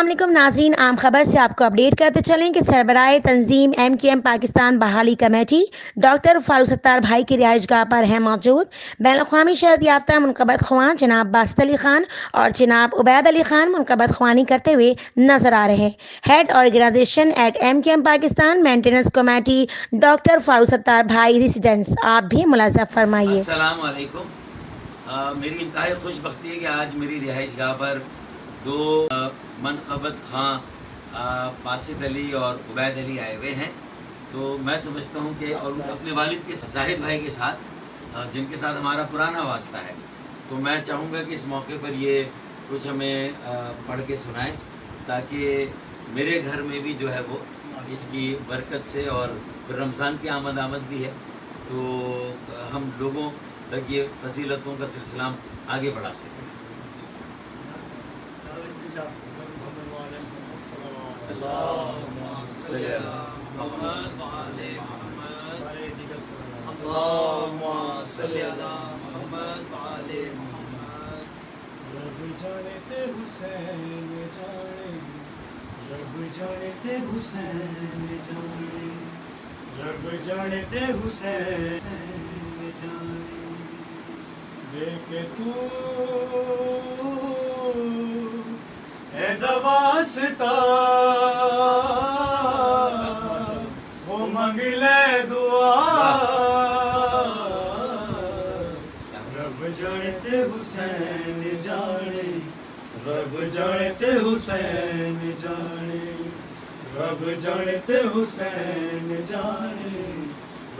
अस्सलाम नाज़रीन, आम खबर से आपको अपडेट करते चलें कि सरबराह तंजीम MQM पाकिस्तान बहाली कमेटी डॉक्टर फारूक सत्तार भाई की रिहाइशगाह पर है मौजूद। बैनुल-अक़वामी शहरत याफ्ता मुनक़बत ख़वान जनाब बासित अली ख़ान और जनाब उबैद अली ख़ान मुनक़बत ख़वानी करते हुए नजर आ रहे। Head organisation at MQM Pakistan maintenance committee doctor Farooq Sattar भाई रेसिडेंस, आप भी मुलाज़ा फरमाइए। अस्सलाम वालेकुम। मेरी इंतहाई खुशबख्ती है कि आज मेरी रिहाइशगाह पर दो मनक़बत ख़ां बासित अली और उबैद अली आए हुए हैं। तो मैं समझता हूँ कि और अपने वालिद के जाहिद भाई के साथ जिनके साथ हमारा पुराना वास्ता है, तो मैं चाहूँगा कि इस मौके पर ये कुछ हमें पढ़ के सुनाएं ताकि मेरे घर में भी जो है वो इसकी बरकत से, और फिर रमज़ान की आमद भी है तो हम लोगों तक ये फजीलतों का सिलसिला आगे बढ़ा सकें। रब जानते हुसैन जाने, रब जानते हुसैन जाने, रब जानते हुसैन जाने। देख तू ए दवास्ता वो मंगले दुआ, रब जानते हुसैन जाने, रब जानते हुसैन जाने, रब जानते हुसैन जाने,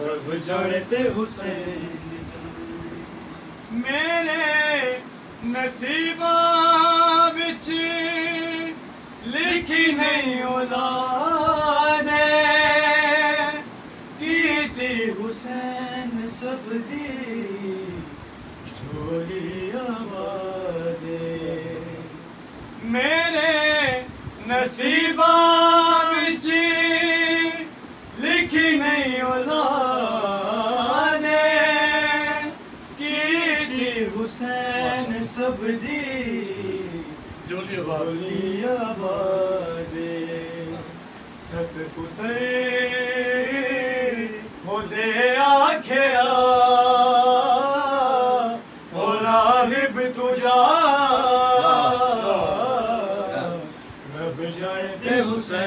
रब जानते हुसैन जाने। मेरे नसीबा विच लिखी नहीं औलाद कीती हुसैन सब दी झोली आबाद। मेरे नसीबा विच लिखी नहीं औलाद कीती हुसैन सब दी झोली आबाद। सत पुत्र हो दे